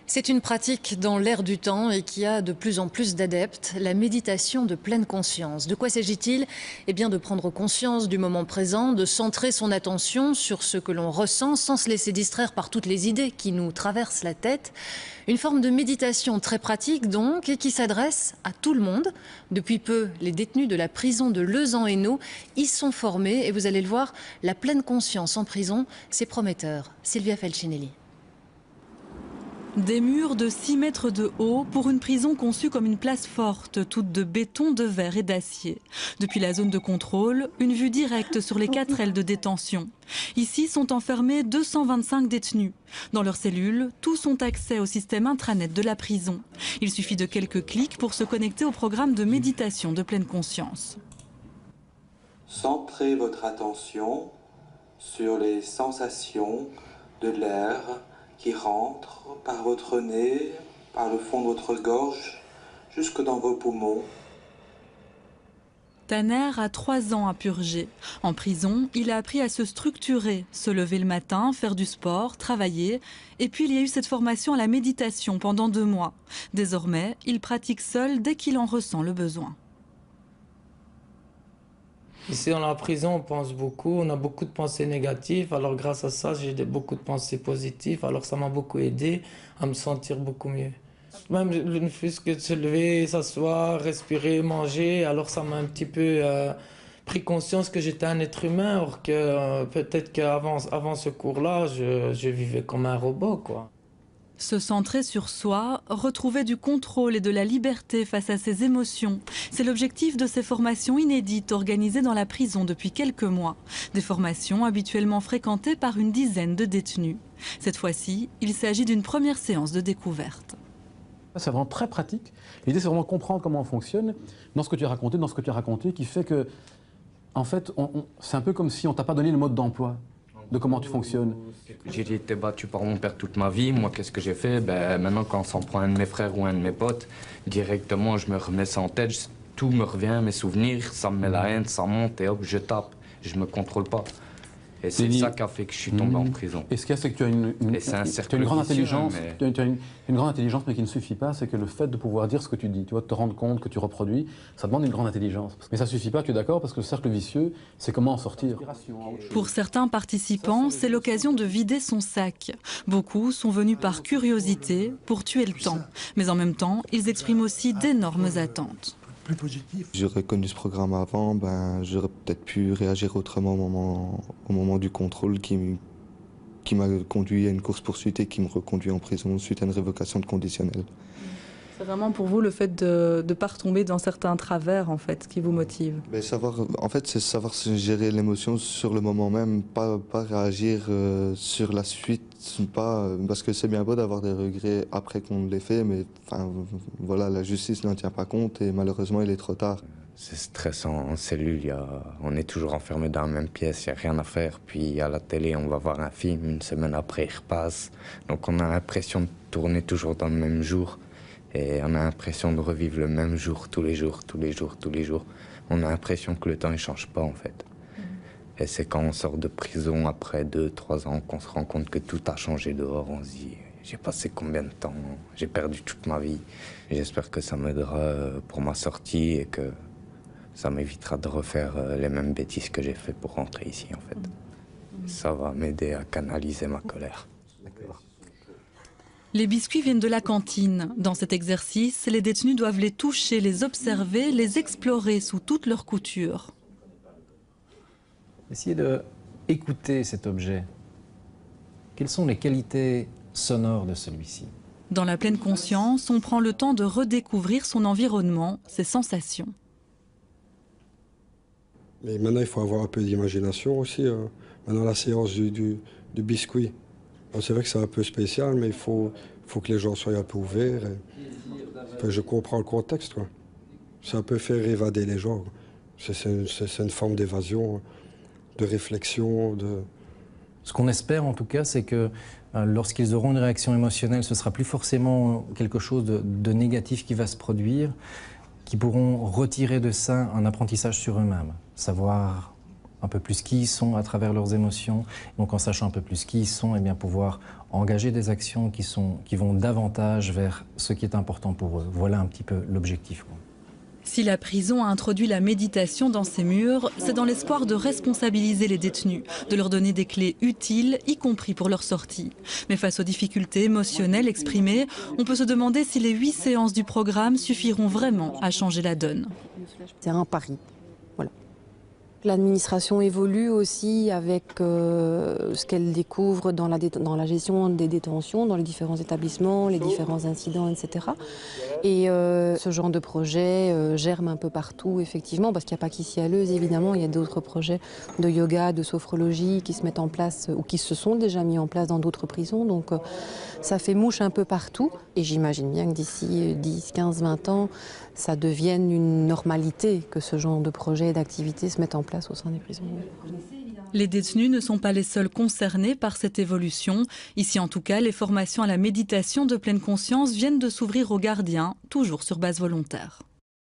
C'est une pratique dans l'air du temps et qui a de plus en plus d'adeptes, la méditation de pleine conscience. De quoi s'agit-il? Eh bien de prendre conscience du moment présent, de centrer son attention sur ce que l'on ressent sans se laisser distraire par toutes les idées qui nous traversent la tête. Une forme de méditation très pratique donc et qui s'adresse à tout le monde. Depuis peu, les détenus de la prison de Lezan-Hainaut y sont formés et vous allez le voir, la pleine conscience en prison, c'est prometteur. Sylvia Felcinelli. Des murs de 6 mètres de haut pour une prison conçue comme une place forte, toute de béton, de verre et d'acier. Depuis la zone de contrôle, une vue directe sur les 4 ailes de détention. Ici sont enfermés 225 détenus. Dans leurs cellules, tous ont accès au système intranet de la prison. Il suffit de quelques clics pour se connecter au programme de méditation de pleine conscience. Centrez votre attention sur les sensations de l'air qui rentre par votre nez, par le fond de votre gorge, jusque dans vos poumons. Tanner a 3 ans à purger. En prison, il a appris à se structurer, se lever le matin, faire du sport, travailler. Et puis il y a eu cette formation à la méditation pendant 2 mois. Désormais, il pratique seul dès qu'il en ressent le besoin. Ici dans la prison, on pense beaucoup, on a beaucoup de pensées négatives. Alors grâce à ça, j'ai beaucoup de pensées positives. Alors ça m'a beaucoup aidé à me sentir beaucoup mieux. Même le fait que de se lever, s'asseoir, respirer, manger, alors ça m'a un petit peu pris conscience que j'étais un être humain. Alors que peut-être qu'avant ce cours-là, je vivais comme un robot, quoi. Se centrer sur soi, retrouver du contrôle et de la liberté face à ses émotions. C'est l'objectif de ces formations inédites organisées dans la prison depuis quelques mois. Des formations habituellement fréquentées par une dizaine de détenus. Cette fois-ci, il s'agit d'une première séance de découverte. C'est vraiment très pratique. L'idée, c'est vraiment comprendre comment on fonctionne dans ce que tu as raconté, qui fait que, en fait, c'est un peu comme si on t'a pas donné le mode d'emploi de comment tu fonctionnes. J'ai été battu par mon père toute ma vie. Moi, qu'est-ce que j'ai fait? Maintenant, quand on s'en prend un de mes frères ou un de mes potes, directement, je me remets ça en tête. Tout me revient, mes souvenirs, ça me met la haine, ça monte et hop, je tape. Je me contrôle pas. Et c'est ça qui a fait que je suis tombé en prison. Et ce qu'il y a, c'est que tu as une grande intelligence, tu as une grande intelligence, mais qui ne suffit pas. C'est que le fait de pouvoir dire ce que tu dis, tu vois, de te rendre compte que tu reproduis, ça demande une grande intelligence. Mais ça ne suffit pas, tu es d'accord, parce que le cercle vicieux, c'est comment en sortir. Pour certains participants, c'est l'occasion de vider son sac. Beaucoup sont venus par curiosité, pour tuer le temps. Mais en même temps, ils expriment aussi d'énormes attentes. J'aurais connu ce programme avant, j'aurais peut-être pu réagir autrement au moment du contrôle qui m'a conduit à une course-poursuite et qui me reconduit en prison suite à une révocation de conditionnel. C'est vraiment pour vous le fait de ne pas retomber dans certains travers en fait, qui vous motive? C'est savoir gérer l'émotion sur le moment même, pas réagir sur la suite, parce que c'est bien beau d'avoir des regrets après qu'on l'ait fait, mais voilà, la justice n'en tient pas compte et malheureusement il est trop tard. C'est stressant en cellule, on est toujours enfermé dans la même pièce, il n'y a rien à faire. Puis à la télé, on va voir un film, une semaine après il repasse. Donc on a l'impression de tourner toujours dans le même jour. Et on a l'impression de revivre le même jour, tous les jours. On a l'impression que le temps ne change pas en fait. Et c'est quand on sort de prison après 2-3 ans qu'on se rend compte que tout a changé dehors. On se dit, j'ai passé combien de temps? J'ai perdu toute ma vie. J'espère que ça m'aidera pour ma sortie et que ça m'évitera de refaire les mêmes bêtises que j'ai fait pour rentrer ici en fait. Ça va m'aider à canaliser ma colère. Les biscuits viennent de la cantine. Dans cet exercice, les détenus doivent les toucher, les observer, les explorer sous toutes leurs coutures. Essayez d'écouter cet objet. Quelles sont les qualités sonores de celui-ci? Dans la pleine conscience, on prend le temps de redécouvrir son environnement, ses sensations. Mais maintenant, il faut avoir un peu d'imagination aussi. Maintenant, la séance du biscuit. C'est vrai que c'est un peu spécial, mais il faut que les gens soient un peu ouverts. Je comprends le contexte, quoi. C'est un peu faire évader les gens. C'est une forme d'évasion, de réflexion. Ce qu'on espère en tout cas, c'est que lorsqu'ils auront une réaction émotionnelle, ce ne sera plus forcément quelque chose de négatif qui va se produire, qui pourront retirer de ça un apprentissage sur eux-mêmes, savoir un peu plus qui ils sont à travers leurs émotions. Donc en sachant un peu plus qui ils sont, et bien pouvoir engager des actions qui vont davantage vers ce qui est important pour eux. Voilà un petit peu l'objectif. Si la prison a introduit la méditation dans ses murs, c'est dans l'espoir de responsabiliser les détenus, de leur donner des clés utiles, y compris pour leur sortie. Mais face aux difficultés émotionnelles exprimées, on peut se demander si les 8 séances du programme suffiront vraiment à changer la donne. C'est un pari. Voilà. L'administration évolue aussi avec ce qu'elle découvre dans la gestion des détentions, dans les différents établissements, les différents incidents, etc. Et ce genre de projet germe un peu partout, effectivement, parce qu'il n'y a pas qu'ici à Leuze, évidemment, il y a d'autres projets de yoga, de sophrologie qui se mettent en place ou qui se sont déjà mis en place dans d'autres prisons. Donc ça fait mouche un peu partout. Et j'imagine bien que d'ici 10, 15, 20 ans, ça devienne une normalité que ce genre de projet et d'activité se mettent en place au sein des prisons. Les détenus ne sont pas les seuls concernés par cette évolution. Ici, en tout cas, les formations à la méditation de pleine conscience viennent de s'ouvrir aux gardiens, toujours sur base volontaire.